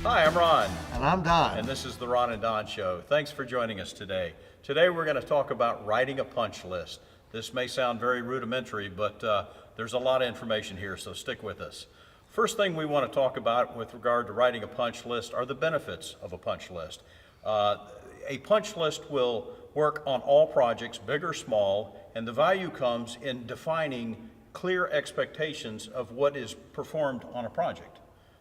Hi, I'm Ron. And I'm Don. And this is the Ron and Don Show. Thanks for joining us today. Today we're going to talk about writing a punch list. This may sound very rudimentary, but there's a lot of information here, so stick with us. First thing we want to talk about with regard to writing a punch list are the benefits of a punch list. A punch list will work on all projects, big or small, and the value comes in defining clear expectations of what is performed on a project.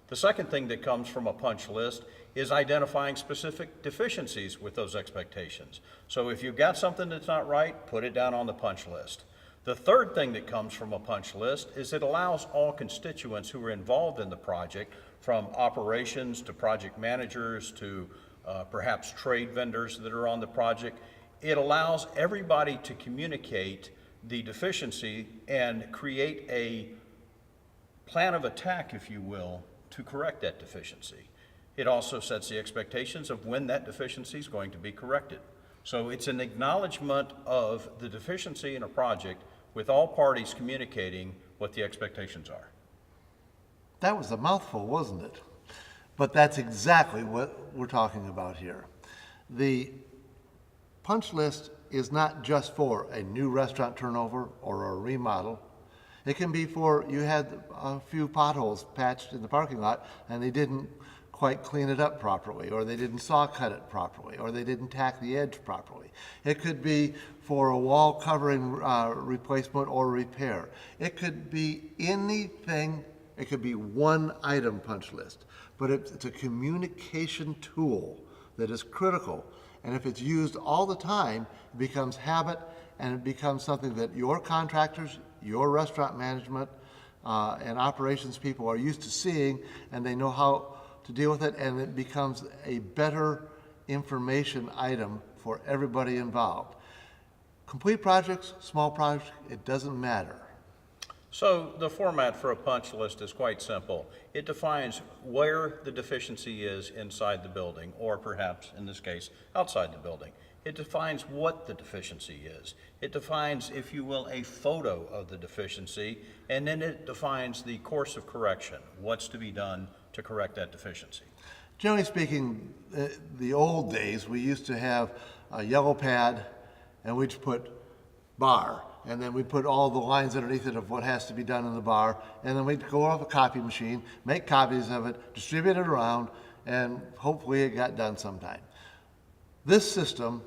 The second thing that comes from a punch list is identifying specific deficiencies with those expectations. So if you've got something that's not right, put it down on the punch list. The third thing that comes from a punch list is it allows all constituents who are involved in the project, from operations to project managers to perhaps trade vendors that are on the project, it allows everybody to communicate the deficiency and create a plan of attack, if you will, to correct that deficiency. It also sets the expectations of when that deficiency is going to be corrected. So it's an acknowledgement of the deficiency in a project with all parties communicating what the expectations are. That was a mouthful, wasn't it? But that's exactly what we're talking about here. The punch list is not just for a new restaurant turnover or a remodel. It can be for, you had a few potholes patched in the parking lot and they didn't quite clean it up properly, or they didn't saw cut it properly, or they didn't tack the edge properly. It could be for a wall covering replacement or repair. It could be anything. It could be one item punch list, but it's a communication tool that is critical. And if it's used all the time, it becomes habit, and it becomes something that your contractors, your restaurant management, and operations people are used to seeing, and they know how to deal with it, and it becomes a better information item for everybody involved. Complete projects, small projects, it doesn't matter. So the format for a punch list is quite simple. It defines where the deficiency is inside the building, or perhaps in this case, outside the building. It defines what the deficiency is. It defines, if you will, a photo of the deficiency, and then it defines the course of correction, what's to be done to correct that deficiency. Generally speaking, the old days, we used to have a yellow pad, and we'd put bar, and then we'd put all the lines underneath it of what has to be done in the bar, and then we'd go off a copy machine, make copies of it, distribute it around, and hopefully it got done sometime. This system,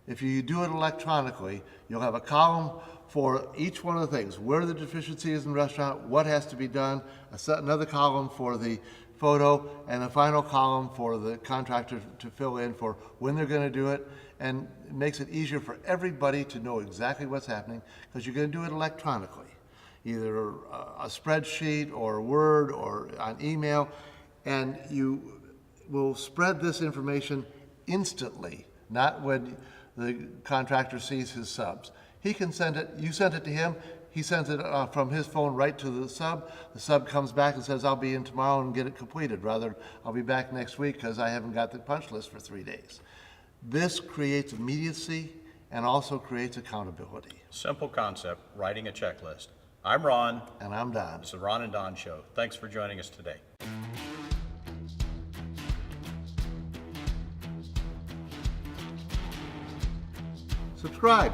if you do it electronically, you'll have a column for each one of the things, where the deficiency is in the restaurant, what has to be done, another column for the photo, and a final column for the contractor to fill in for when they're going to do it. And it makes it easier for everybody to know exactly what's happening, because you're going to do it electronically, either a spreadsheet or Word or on email, and you will spread this information instantly, not when the contractor sees his subs. He can send it, you send it to him, he sends it from his phone right to the sub comes back and says, I'll be in tomorrow and get it completed, rather I'll be back next week because I haven't got the punch list for 3 days. This creates immediacy and also creates accountability. Simple concept, writing a checklist. I'm Ron. And I'm Don. It's the Ron and Don Show. Thanks for joining us today. Subscribe.